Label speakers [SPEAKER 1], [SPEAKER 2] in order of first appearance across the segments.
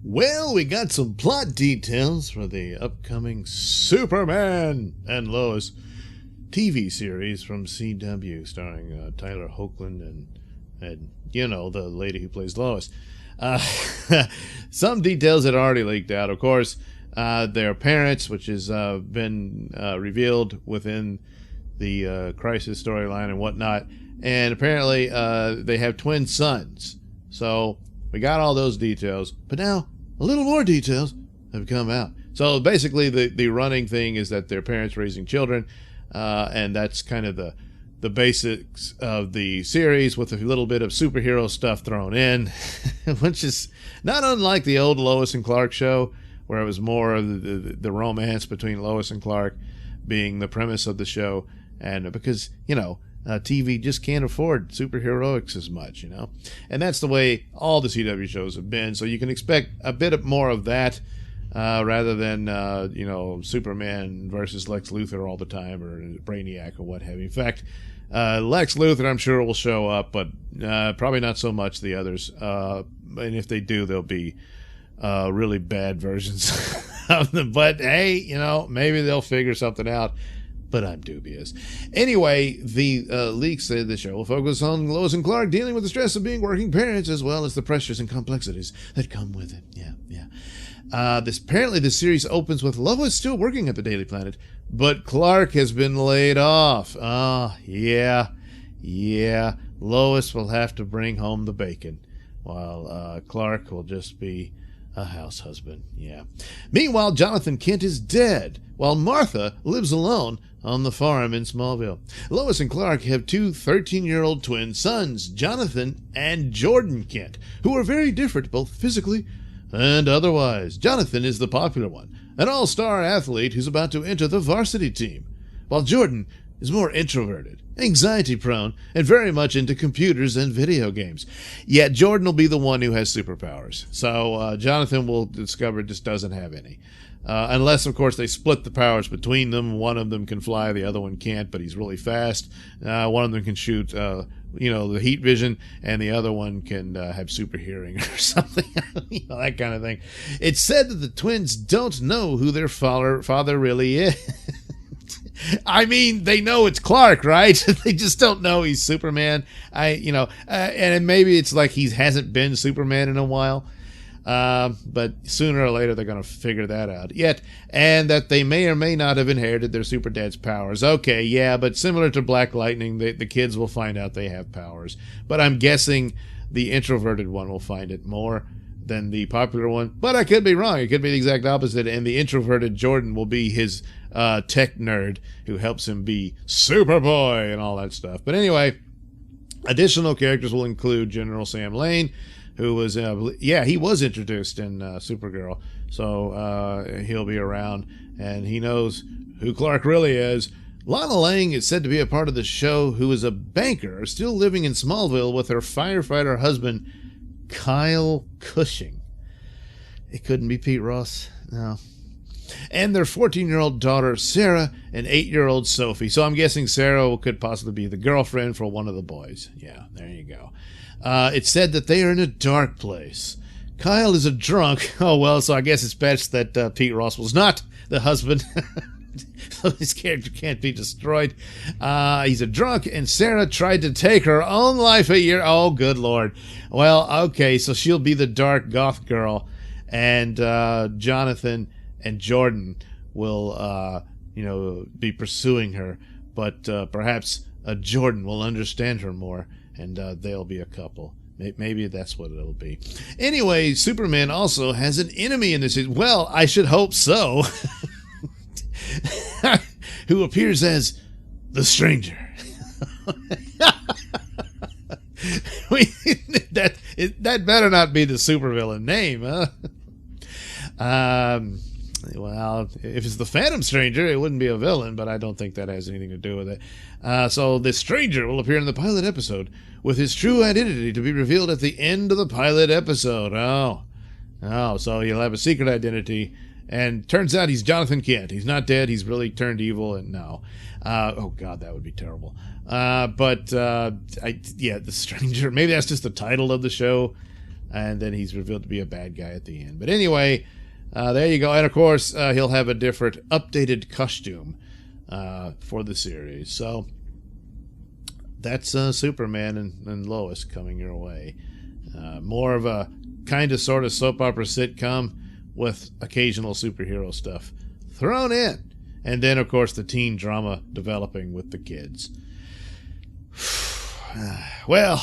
[SPEAKER 1] Well, we got some plot details for the upcoming Superman and Lois TV series from CW, starring Tyler Hoechlin and the lady who plays Lois. Some details had already leaked out. Of course, their parents, which has been revealed within the Crisis storyline and whatnot, and apparently they have twin sons. So we got all those details, but now a little more details have come out. So basically the running thing is that their parents raising children, and that's kind of the basics of the series with a little bit of superhero stuff thrown in, which is not unlike the old Lois and Clark show, where it was more of the romance between Lois and Clark being the premise of the show. And because, TV just can't afford superheroics as much, And that's the way all the CW shows have been. So you can expect a bit more of that rather than, Superman versus Lex Luthor all the time, or Brainiac or what have you. In fact, Lex Luthor, I'm sure, will show up, but probably not so much the others. And if they do, they'll be really bad versions of them. But hey, maybe they'll figure something out. But I'm dubious. Anyway, the leak said the show will focus on Lois and Clark dealing with the stress of being working parents, as well as the pressures and complexities that come with it. Yeah. Apparently, the series opens with Lois still working at the Daily Planet, but Clark has been laid off. Yeah. Lois will have to bring home the bacon, while Clark will just be a house husband. Yeah. Meanwhile, Jonathan Kent is dead, while Martha lives alone on the farm in Smallville. Lois and Clark have two 13-year-old twin sons, Jonathan and Jordan Kent, who are very different both physically and otherwise. Jonathan is the popular one, an all-star athlete who's about to enter the varsity team, while Jordan is more introverted, anxiety-prone, and very much into computers and video games. Yet Jordan will be the one who has superpowers. So Jonathan will discover just doesn't have any. Unless, of course, they split the powers between them. One of them can fly, the other one can't, but he's really fast. One of them can shoot, the heat vision, and the other one can have super hearing or something, that kind of thing. It's said that the twins don't know who their father really is. I mean, they know it's Clark, right? They just don't know he's Superman. And maybe it's like he hasn't been Superman in a while. But sooner or later they're going to figure that out. And that they may or may not have inherited their super dad's powers. Okay, yeah, but similar to Black Lightning, the kids will find out they have powers. But I'm guessing the introverted one will find it more than the popular one. But I could be wrong. It could be the exact opposite, and the introverted Jordan will be his tech nerd who helps him be Superboy and all that stuff. But anyway, additional characters will include General Sam Lane, who was, he was introduced in Supergirl. So he'll be around, and he knows who Clark really is. Lana Lang is said to be a part of the show, who is a banker still living in Smallville with her firefighter husband, Kyle Cushing. It couldn't be Pete Ross, no. And their 14-year-old daughter, Sarah, and 8-year-old Sophie. So I'm guessing Sarah could possibly be the girlfriend for one of the boys. Yeah, there you go. It's said that they are in a dark place. Kyle is a drunk. Oh, well, so I guess it's best that Pete Ross was not the husband. So his character can't be destroyed. He's a drunk, and Sarah tried to take her own life a year. Oh, good Lord. Well, okay, so she'll be the dark goth girl, and Jonathan and Jordan will, be pursuing her, but perhaps Jordan will understand her more, and they'll be a couple. Maybe that's what it'll be. Anyway, Superman also has an enemy in this. Well, I should hope so. Who appears as the Stranger. That better not be the supervillain name, huh? Well, if it's the Phantom Stranger, it wouldn't be a villain, but I don't think that has anything to do with it. So the Stranger will appear in the pilot episode, with his true identity to be revealed at the end of the pilot episode. Oh, so he'll have a secret identity, and turns out he's Jonathan Kent. He's not dead. He's really turned evil, and no. Oh, God, that would be terrible. The Stranger, maybe that's just the title of the show. and then he's revealed to be a bad guy at the end. But anyway, there you go. And of course, he'll have a different updated costume for the series. So that's Superman and Lois coming your way. More of a kind of sort of soap opera sitcom with occasional superhero stuff thrown in. And then, of course, the teen drama developing with the kids. Well,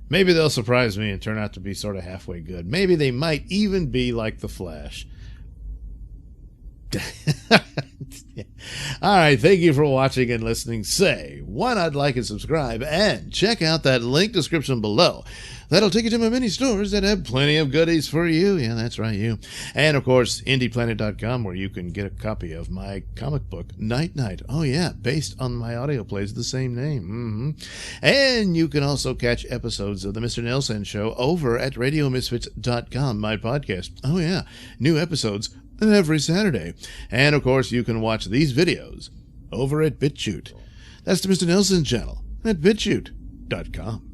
[SPEAKER 1] maybe they'll surprise me and turn out to be sort of halfway good. Maybe they might even be like The Flash. All right, thank you for watching and listening. Say, why not like and subscribe, and check out that link description below. That'll take you to my many stores that have plenty of goodies for you. Yeah, that's right, you. And, of course, IndiePlanet.com, where you can get a copy of my comic book, Night Night. Oh, yeah, based on my audio plays of the same name. And you can also catch episodes of the Mr. Nailsin Show over at RadioMisfits.com, my podcast. Oh, yeah, new episodes every Saturday. And, of course, you can watch these videos over at BitChute. That's the Mr. Nailsin channel at BitChute.com.